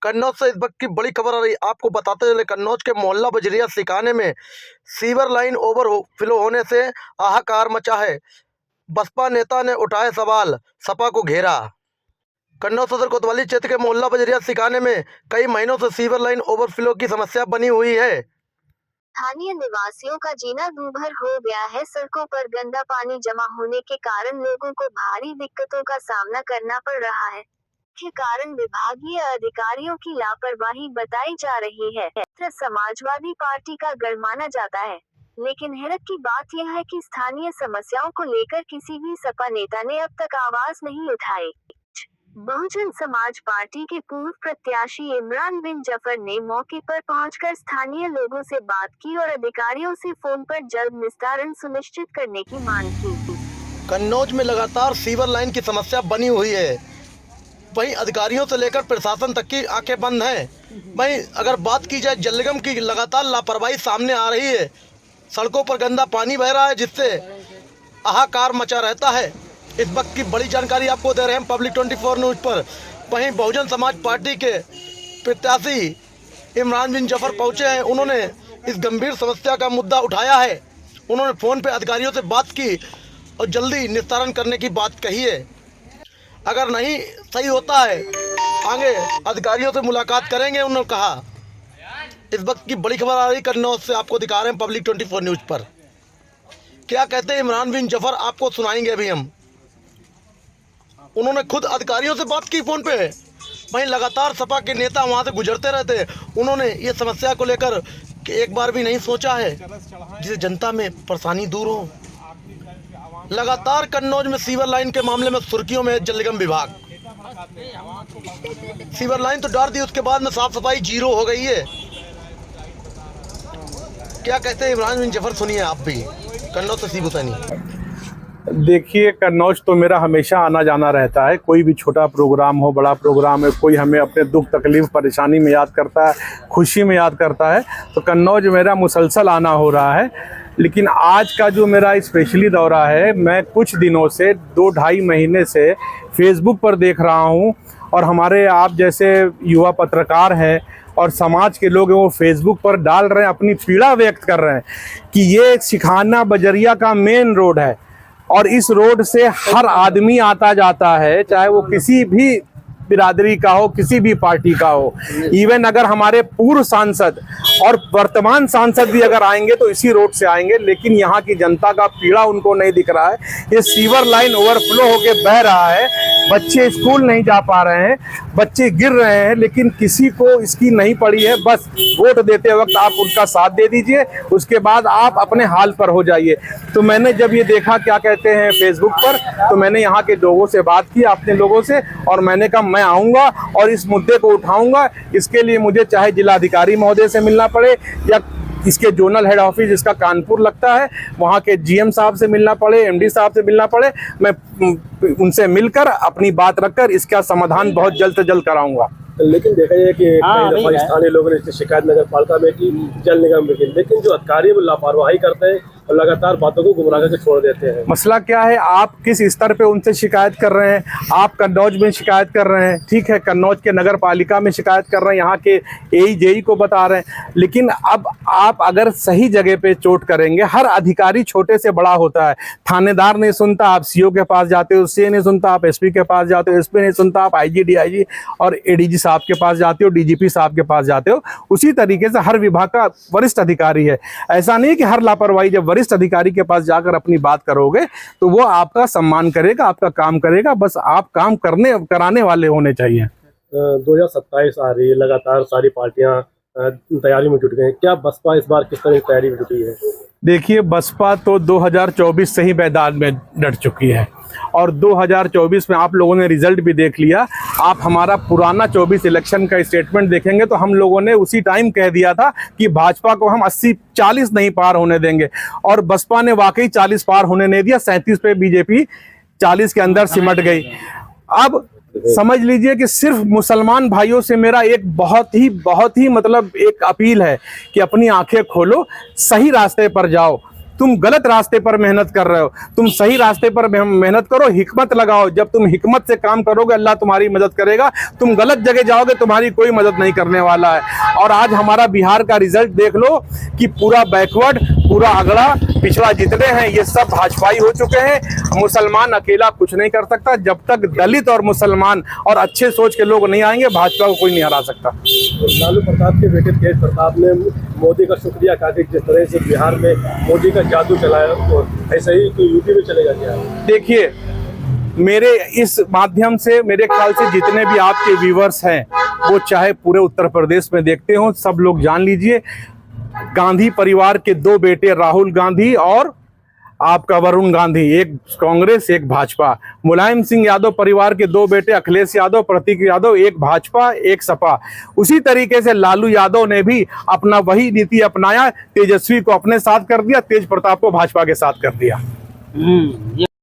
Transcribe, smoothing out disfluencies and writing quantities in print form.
कन्नौज से इस वक्त की बड़ी खबर आ रही। आपको बताते चले, कन्नौज के मोहल्ला बजरिया सिकाने में सीवर लाइन ओवरफ्लो होने से हाहाकार मचा है। बसपा नेता ने उठाए सवाल, सपा को घेरा। कन्नौज सदर कोतवाली क्षेत्र के मोहल्ला बजरिया सिकाने में कई महीनों से सीवर लाइन ओवरफ्लो की समस्या बनी हुई है। स्थानीय निवासियों का जीना दूभर हो गया है। सड़कों पर गंदा पानी जमा होने के कारण लोगों को भारी दिक्कतों का सामना करना पड़ रहा है। मुख्य कारण विभागीय अधिकारियों की लापरवाही बताई जा रही है। समाजवादी पार्टी का गढ़ माना जाता है, लेकिन हैरत की बात यह है कि स्थानीय समस्याओं को लेकर किसी भी सपा नेता ने अब तक आवाज नहीं उठाई। बहुजन समाज पार्टी के पूर्व प्रत्याशी इमरान बिन जफर ने मौके पर पहुंचकर स्थानीय लोगों से बात की और अधिकारियों से फोन पर जल्द निस्तारण सुनिश्चित करने की मांग की। कन्नौज में लगातार सीवर लाइन की समस्या बनी हुई है। वहीं अधिकारियों से लेकर प्रशासन तक की आंखें बंद हैं। वहीं अगर बात की जाए जल निगम की, लगातार लापरवाही सामने आ रही है। सड़कों पर गंदा पानी बह रहा है, जिससे हाहाकार मचा रहता है। इस वक्त की बड़ी जानकारी आपको दे रहे हैं पब्लिक 24 न्यूज़ पर। वहीं बहुजन समाज पार्टी के प्रत्याशी इमरान बिन जफर पहुंचे हैं। उन्होंने इस गंभीर समस्या का मुद्दा उठाया है। उन्होंने फ़ोन पे अधिकारियों से बात की और जल्दी निस्तारण करने की बात कही है। अगर नहीं सही होता है, आगे अधिकारियों से मुलाकात करेंगे, उन्होंने कहा। इस वक्त की बड़ी खबर आ रही कन्नौज से, आपको दिखा रहे हैं पब्लिक 24 न्यूज़ पर। क्या कहते हैं इमरान बिन जफर, आपको सुनाएंगे अभी हम। उन्होंने खुद अधिकारियों से बात की फ़ोन पे। वहीं लगातार सपा के नेता वहाँ से गुजरते रहते हैं। उन्होंने ये समस्या को लेकर कि एक बार भी नहीं सोचा है जिससे जनता में परेशानी दूर हो। लगातार कन्नौज में सीवर लाइन के मामले में सुर्खियों में जल निगम विभाग। सीवर लाइन तो डाल दी, उसके बाद में साफ सफाई जीरो हो गई है। क्या कहते हैं इमरान बिन जफर, सुनिए आप भी। कन्नौज से सीबू सैनी। देखिए, कन्नौज तो मेरा हमेशा आना जाना रहता है। कोई भी छोटा प्रोग्राम हो, बड़ा प्रोग्राम है, कोई हमें अपने दुख तकलीफ परेशानी में याद करता है, खुशी में याद करता है, तो कन्नौज मेरा मुसलसल आना हो रहा है। लेकिन आज का जो मेरा स्पेशली दौरा है, मैं कुछ दिनों से 2-2.5 महीने से फेसबुक पर देख रहा हूँ, और हमारे आप जैसे युवा पत्रकार हैं और समाज के लोग हैं, वो फेसबुक पर डाल रहे हैं, अपनी पीड़ा व्यक्त कर रहे हैं कि ये सिकाना बजरिया का मेन रोड है और इस रोड से हर आदमी आता जाता है, चाहे वो किसी भी बिरादरी का हो, किसी भी पार्टी का हो। इवन अगर हमारे पूर्व सांसद और वर्तमान सांसद भी अगर आएंगे तो इसी रोड से आएंगे, लेकिन यहाँ की जनता का पीड़ा उनको नहीं दिख रहा है। ये सीवर लाइन ओवरफ्लो होके बह रहा है, बच्चे स्कूल नहीं जा पा रहे हैं, बच्चे गिर रहे हैं, लेकिन किसी को इसकी नहीं पड़ी है। बस वोट देते वक्त आप उनका साथ दे दीजिए, उसके बाद आप अपने हाल पर हो जाइए। तो मैंने जब ये देखा क्या कहते हैं फेसबुक पर, तो मैंने यहाँ के लोगों से बात की, अपने लोगों से, और मैंने कहा मैं आऊँगा और इस मुद्दे को उठाऊँगा। इसके लिए मुझे चाहे जिलाधिकारी महोदय से मिलना पड़े या इसके जोनल हेड ऑफिस जिसका कानपुर लगता है, वहाँ के जीएम साहब से मिलना पड़े, एमडी साहब से मिलना पड़े, मैं उनसे मिलकर अपनी बात रखकर इसका समाधान बहुत जल्द से जल्द कराऊंगा। लेकिन देखा जाए कि कई दफा स्थानीय लोगों ने इसकी शिकायत नगर पालिका में की, जल निगम में की, लेकिन जो अधिकारी वो लापरवाही करते हैं और लगातार बातों को गुमराह करके छोड़ देते हैं। मसला क्या है, आप किस स्तर पे उनसे शिकायत कर रहे हैं? आप कन्नौज में शिकायत कर रहे हैं, ठीक है, कन्नौज के नगर पालिका में शिकायत कर रहे हैं, यहाँ के AE को बता रहे हैं, लेकिन अब आप अगर सही जगह पे चोट करेंगे, हर अधिकारी छोटे से बड़ा होता है। थानेदार नहीं सुनता, आप CO के पास जाते हो, CA नहीं सुनता, आप SP के पास जाते हो, SP नहीं सुनता, आप IG DIG और ADG साहब के पास जाते हो, DGP साहब के पास जाते हो। उसी तरीके से हर विभाग का वरिष्ठ अधिकारी है। ऐसा नहीं कि हर लापरवाही, जब वरिष्ठ अधिकारी के पास जाकर अपनी बात करोगे तो वो आपका सम्मान करेगा, आपका काम करेगा। बस आप काम कराने वाले होने चाहिए। 2027 आ रही है, लगातार सारी पार्टियां तैयारी में जुट गई हैं। क्या बसपा इस बार किस तरह की तैयारी में जुटी है? देखिए, बसपा तो 2024 से ही मैदान में डट चुकी है और 2024 में आप लोगों ने रिजल्ट भी देख लिया। आप हमारा पुराना 24 इलेक्शन का स्टेटमेंट देखेंगे तो हम लोगों ने उसी टाइम कह दिया था कि भाजपा को हम 80-40 नहीं पार होने देंगे, और बसपा ने वाकई 40 पार होने नहीं दिया। 37 पे बीजेपी 40 के अंदर सिमट गई। अब समझ लीजिए कि सिर्फ मुसलमान भाइयों से मेरा एक बहुत ही मतलब एक अपील है कि अपनी आंखें खोलो, सही रास्ते पर जाओ। तुम गलत रास्ते पर मेहनत कर रहे हो, तुम सही रास्ते पर मेहनत करो, हिकमत लगाओ। जब तुम हिकमत से काम करोगे अल्लाह तुम्हारी मदद करेगा। तुम गलत जगह जाओगे तुम्हारी कोई मदद नहीं करने वाला है। और आज हमारा बिहार का रिजल्ट देख लो कि पूरा बैकवर्ड, पूरा अगड़ा पिछड़ा जितने हैं ये सब भाजपाई हो चुके हैं। मुसलमान अकेला कुछ नहीं कर सकता। जब तक दलित और मुसलमान और अच्छे सोच के लोग नहीं आएंगे भाजपा को कोई नहीं हरा सकता। लालू प्रसाद के बेटे तेज प्रताप ने मोदी का शुक्रिया कहा कि जिस तरह से बिहार में मोदी का जादू चलाया तो ऐसा ही तो यूपी में चलेगा क्या? देखिए, मेरे इस माध्यम से मेरे ख्याल से जितने भी आपके व्यूवर्स हैं वो चाहे पूरे उत्तर प्रदेश में देखते हो, सब लोग जान लीजिए गांधी परिवार के दो बेटे राहुल गांधी और आपका वरुण गांधी, एक कांग्रेस एक भाजपा। मुलायम सिंह यादव परिवार के दो बेटे अखिलेश यादव प्रतीक यादव, एक भाजपा एक सपा। उसी तरीके से लालू यादव ने भी अपना वही नीति अपनाया, तेजस्वी को अपने साथ कर दिया, तेज प्रताप को भाजपा के साथ कर दिया।